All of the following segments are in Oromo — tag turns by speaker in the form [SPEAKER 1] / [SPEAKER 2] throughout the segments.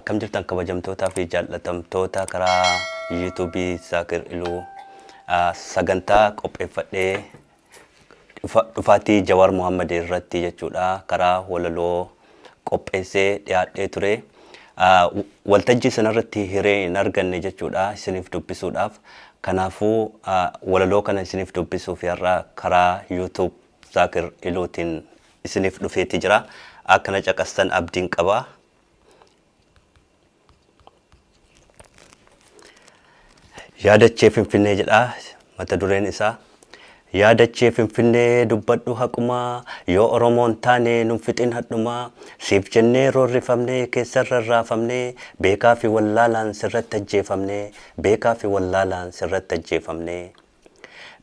[SPEAKER 1] Akkam jirtan kabajamtootaa fi jaallatamtoota karaa YouTube Zakir Iluu sagantaa qopheeffadhee dhufaatii Jawar Muhammad irratti jechuudha karaa walaloo qopheessee dhiyaadhee ture. Waltajjii sanarratti hiree hin arganne jechuudha isiniif dubbisuudhaaf. Kanaafuu walaloo kana isiniif dubbisuuf yarraa karaa YouTube Zakir Iluutiin isiniif dhufeeti jira. Akkana caqastan abdiin qaba. Yaadachee Finfinnee jedha mata dureen isaa. Yaadachee Finfinnee dubbadhu haqumaa yoo Oromoon taane nun fixin hadhumaa siif jennee roorrifamnee keessarra raafamnee beekaa fi wallaalaan sirratti ajjeefamnee beekaa fi wallaalaan sirratti ajjeefamnee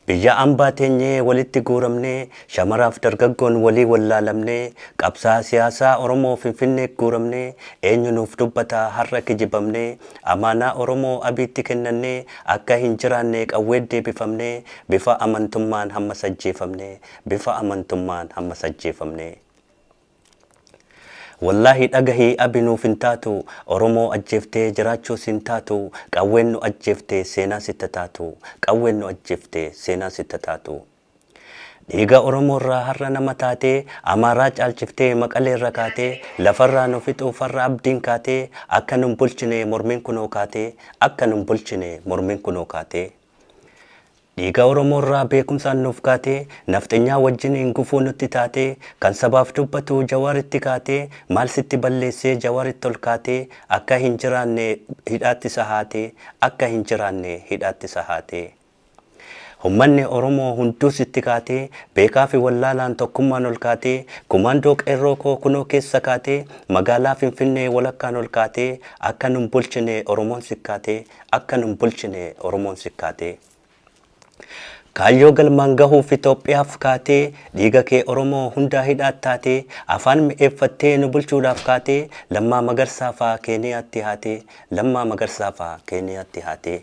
[SPEAKER 1] biyya ambaa teenyee walitti guuramnee shamaraaf dargaggoon walii wallaalamnee qabsaa siyaasaa Oromoo Finfinnee guuramnee eenyu nuuf dubbata har'a kijibamnee amaanaa Oromoo abiitti kennannee akka hin jiraanne qawwee deebifamnee bifa amantummaan hamma ajjeefamnee bifa amantummaan hamma ajjeefamnee. Wallahi dhagahii abinuuf hin taatu Oromoo ajjeeftee jiraachuu sin taatu qawween nu ajjeeftee seenaa sitti taatu qawween nu ajjeeftee seenaa sitti taatu. Dhiiga Oromoorraa har'a nama taatee Amaaraa caalchiftee Maqaleerra kaatee lafarraa nu fixuuf har'a abdiin kaatee akka nun bulchine mormiin kunoo kaatee akka nun bulchine mormiin kunoo kaatee. Dhiiga Oromoorraa beekumsaan nuuf kaatee nafxenyaa wajjiniin gufuu nutti taatee kan sabaaf dubbatu Jawaritti kaatee maal sitti balleessee Jawaritti ol kaatee akka hin jiraanne hidhaatti sahaatee akka hin jiraanne hidhaatti sahaatee. Ummanni Oromoo hunduu sitti kaatee beekaa fi wallaalaan tokkummaan ol kaatee kumaandoo qeerroo koo kunoo keessa kaatee magaalaa Finfinnee walakkaan ol kaatee akka nun bulchine Oromoon sikkaatee akka nun bulchine Oromoon sikkaatee. Kaayyoo galmaan gahuuf Itoophiyaaf kaatee dhiiga kee Oromoo hundaa hidhaat taatee afaan mi'eeffattee nu bulchuudhaaf kaatee Lammaa Magarsaafaa Keeniyaatti haatee Lammaa Magarsaafaa Keeniyaatti haatee.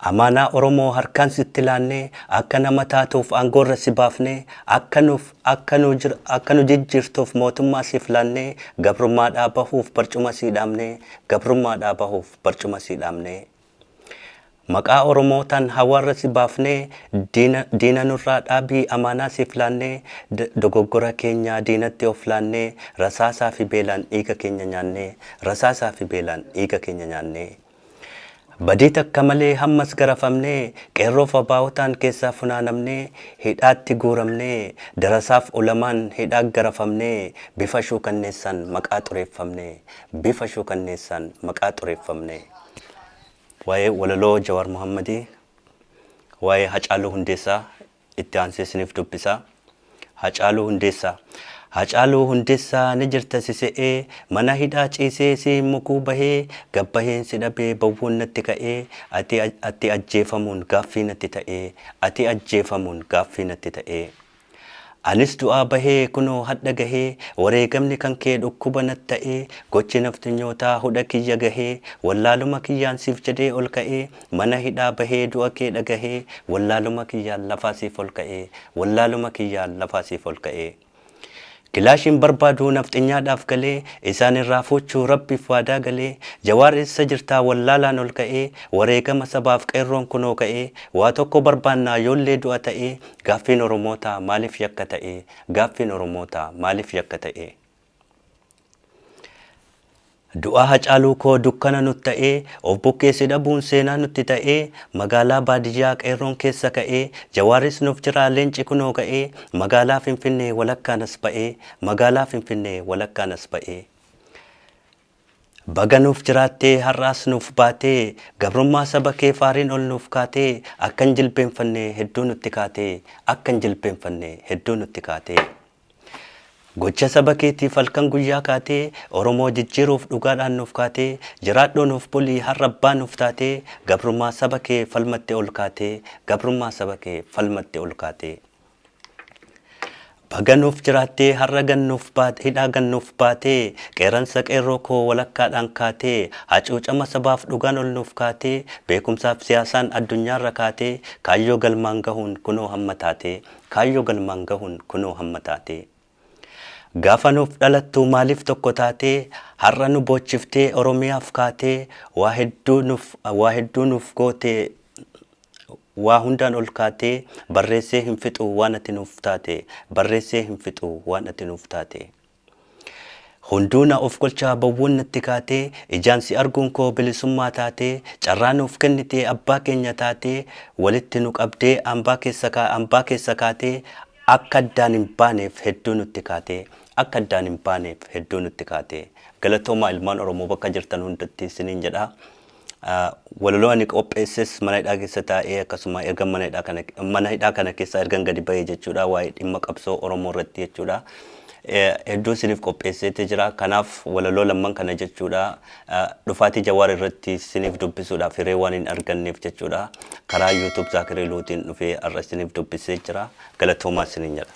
[SPEAKER 1] Amaanaa Oromoo harkaan sitti laannee akka nama taatuuf aangoorra si baafnee akka nu jijjiirtuuf mootummaa siif laannee gabrummaadhaa bahuuf barcuma sii dhaabnee gabrummaadhaa bahuuf barcuma sii dhaabnee. Maqaa Oromootaan hawaarra si baafnee diina nurraa dhaabii amaanaa siif laannee dogoggora keenya diinatti of laannee rasaasaa fi beelaan dhiiga keenya nyaannee rasaasaa fi beelaan dhiiga keenya nyaannee. Badii takka malee hammas garafamnee qeerroof abaa'otaan keessaa funaanamnee hidhaatti guuramnee darasaaf ulamaan hidhaa garafamnee bifa shuukanneessaan maqaa xureeffamnee bifa shuukanneessaan maqaa xureeffamnee. Waa'ee walaloo Jawar Muhammadii waa'ee Hacaaluu Hundeessaa itti aansee isiniif dubbisa. Hacaaluu Hundeessaa. Hacaaluu Hundeessaa ni jirta sise'ee mana hidhaa ciisee si mukuu bahee gabbaheen si dhabee bawwuun natti ka'ee ati ajjeefamuun gaaffii natti ta'ee ati ajjeefamuun gaaffii natti ta'ee. Anis du'aa bahee kunoo hadha gahee wareegamni kan kee dhukkuba natti ta'ee gochi naftinyootaa hudha kiyya gahee wallaaluma kiyyaan siif jedhee ol ka'ee mana hidhaa bahee du'a kee dhagahee wallaaluma kiyyaan lafaa siif ol ka'ee wallaaluma kiyyaan lafaa siif ol ka'ee. Kilaashiin barbaadu nafxinyaadhaaf galee isaan irraa fuuchuu rabbiif waadaa galee Jawaar eessa jirtaa wallaalaan ol ka'ee wareegama sabaaf qeerroon kunoo ka'ee waa tokko barbaannaa yoollee du'a ta'ee gaaffiin Oromootaa maaliif yakka ta'ee gaaffiin Oromootaa maaliif yakka ta'ee. Du'a Hacaaluu koo dukkana nutti ta'ee of bukkeessi dhabuun seenaa nutti ta'ee magaalaa baadiyyaa qeerroon keessa ka'ee Jawaaris nuuf jiraa leenci kunoo ka'ee magaalaa Finfinnee walakkaanas ba'ee magaalaa Finfinnee walakkaanas ba'ee. Baga nuuf jiraattee har'aas nuuf baatee gabrummaa saba kee faariin ol nuuf kaatee akkan jilbeenfanne hedduu nutti kaatee akkan jilbeenfanne hedduu nutti kaatee. Gocha saba keetiif halkan guyyaa kaatee Oromoo jijjiiruuf dhugaadhaan nuuf kaatee jiraadhoo nuuf bulii har'a abbaa nuuf taatee gabrummaa saba kee falmatte ol kaatee gabrummaa saba kee falmatte ol kaatee. Baga nuuf jiraattee har'a gannuuf baatee hidhaa gannuuf baatee qeeransa qeerroo koo walakkaadhaan kaatee hacuucama sabaaf dhugaan ol nuuf kaatee beekumsaaf siyaasaan addunyaarra kaatee kaayyoo galmaan gahuun kunoo hamma taatee kaayyoo galmaan gahuun kunoo hamma taatee. Gaafa nuuf dhalattu maaliif tokko taatee har'a nu boochiftee Oromiyaaf kaatee waa hedduu nuuf gootee waa hundaan ol kaatee barreessee hin fixu waan ati nuuf taate barreessee hin fixu waan ati nuuf taate. Hunduuna of golchaa bawwuun natti kaatee ijaan si arguun koo bilisummaa taatee carraa nuuf kennitee abbaa keenya taatee walitti nu qabdee hambaa keessa kaatee akka addaan hin baaneef hedduu nutti kaatee akka addaan hin baaneef hedduu nutti kaatee. Galatoomaa ilmaan Oromoo bakka jirtan hundatti isiniin jedha. Walaloo ani qopheesses mana hidhaa keessa taa'ee akkasuma erga mana hidhaa kana keessa ergan gadi bahee jechuudha waa'ee dhimma qabsoo Oromoo irratti jechuudha. Hedduu isiniif qopheesseetti jira. Kanaaf walaloo lamman kana jechuudha dhufaatii Jawaar irratti isiniif dubbisuudhaaf hiree waan hin arganneef jechuudha karaa YouTube Zaakirii Luutiin dhufee har'a isiniif dubbisee jira. Galatoomaa isiniin jedha.